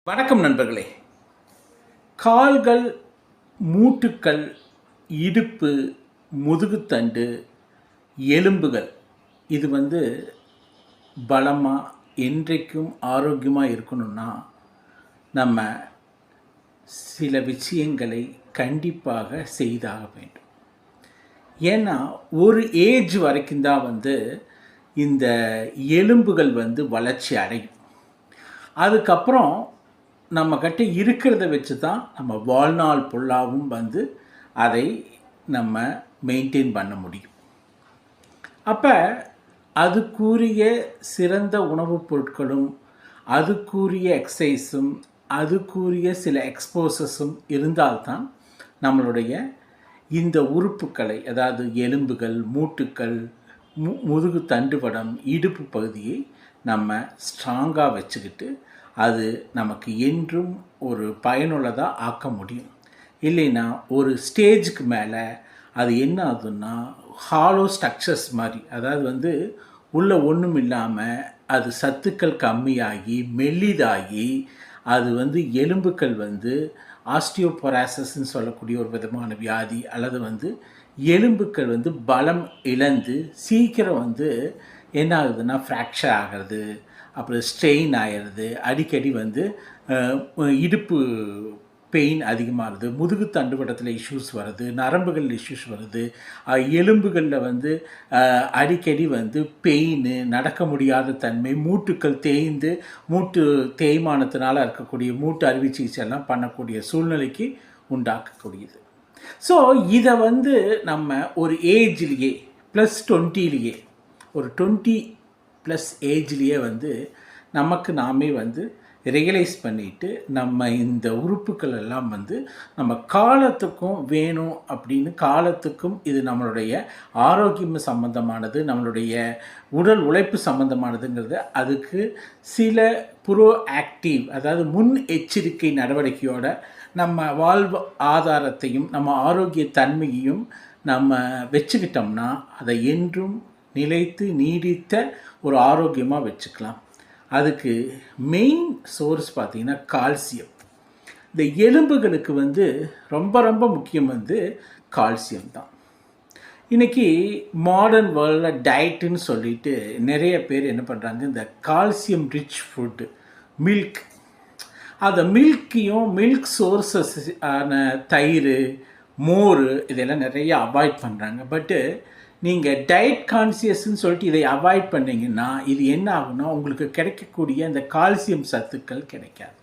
வணக்கம் நண்பர்களே. கால்கள், மூட்டுக்கள், இடுப்பு, முதுகுத்தண்டு, எலும்புகள் இது பலமாக என்றைக்கும் ஆரோக்கியமாக இருக்கணும்னா நம்ம சில விஷயங்களை கண்டிப்பாக செய்தாக வேண்டும். ஏன்னா ஒரு ஏஜ் வரைக்கும் தான் இந்த எலும்புகள் வளர்ச்சி அடையும். அதுக்கப்புறம் நம்மக்கிட்ட இருக்கிறத வச்சு தான் நம்ம வாழ்நாள் ஃபுல்லாகவும் அதை நம்ம மெயின்டைன் பண்ண முடியும். அப்போ அதுக்குரிய சிறந்த உணவுப் பொருட்களும் அதுக்குரிய எக்ஸசைஸும் அதுக்குரிய சில எக்ஸ்போசஸும் இருந்தால்தான் நம்மளுடைய இந்த உறுப்புக்களை, அதாவது எலும்புகள், மூட்டுக்கள், முதுகு தண்டுவடம், இடுப்பு பகுதியை நம்ம ஸ்ட்ராங்காக வச்சுக்கிட்டு அது நமக்கு என்றும் ஒரு பயனுள்ளதாக ஆக்க முடியும். இல்லைன்னா ஒரு ஸ்டேஜுக்கு மேலே அது என்ன ஆகுதுன்னா ஹாலோ ஸ்ட்ரக்சர்ஸ் மாதிரி, அதாவது உள்ளே ஒன்றும் இல்லாமல் அது சத்துக்கள் கம்மியாகி மெல்லிதாகி அது எலும்புக்கள் ஆஸ்டியோபொராசிஸ்ன்னு சொல்லக்கூடிய ஒரு விதமான வியாதி, அல்லது எலும்புக்கள் பலம் இழந்து சீக்கிரம் என்ன ஆகுதுன்னா ஃப்ராக்சர் ஆகிறது, அப்புறம் ஸ்ட்ரெயின் ஆகிடுது, அடிக்கடி இடுப்பு பெயின் அதிகமாகுது, முதுகு தண்டுவடத்தில் இஷ்யூஸ் வருது, நரம்புகள் இஷ்யூஸ் வருது, எலும்புகளில் அடிக்கடி பெயின், நடக்க முடியாத தன்மை, மூட்டுக்கள் தேய்ந்து மூட்டு தேய்மானத்தினால் இருக்கக்கூடிய மூட்டு அறுவை சிகிச்சைலாம் பண்ணக்கூடிய சூழ்நிலைக்கு உண்டாக்கக்கூடியது. ஸோ இதை நம்ம ஒரு ஏஜ்லேயே +20 ஒரு 20+ ஏஜ்லேயே நமக்கு நாமே ரியலைஸ் பண்ணிவிட்டு நம்ம இந்த உறுப்புகள் எல்லாம் நம்ம காலத்துக்கும் வேணும் அப்படின்னு, காலத்துக்கும் இது நம்மளுடைய ஆரோக்கியம் சம்பந்தமானது, நம்மளுடைய உடல் உழைப்பு சம்பந்தமானதுங்கிறது, அதுக்கு சில ப்ரோ ஆக்டிவ், அதாவது முன் எச்சரிக்கை நடவடிக்கையோட நம்ம வாழ்வு ஆதாரத்தையும் நம்ம ஆரோக்கிய தன்மையையும் நம்ம வச்சுக்கிட்டோம்னா அதை என்றும் நிலைத்து நீடித்த ஒரு ஆரோக்கியமாக வச்சுக்கலாம். அதுக்கு மெயின் சோர்ஸ் பார்த்திங்கன்னா கால்சியம். இந்த எலும்புகளுக்கு ரொம்ப ரொம்ப முக்கியம் கால்சியம் தான். இன்றைக்கி மாடர்ன் வேர்ல்டில் டயட்டுன்னு சொல்லிட்டு நிறைய பேர் என்ன பண்ணுறாங்க, இந்த கால்சியம் ரிச் ஃபுட்டு, மில்க், அந்த மில்க் சோர்ஸஸ் ஆன தயிர், மோர், இதெல்லாம் நிறைய அவாய்ட் பண்ணுறாங்க. பட்டு நீங்கள் டயட் கான்சியஸ்ன்னு சொல்லிட்டு இதை அவாய்ட் பண்ணிங்கன்னா இது என்ன ஆகுன்னா உங்களுக்கு கிடைக்கக்கூடிய இந்த கால்சியம் சத்துக்கள் கிடைக்காது.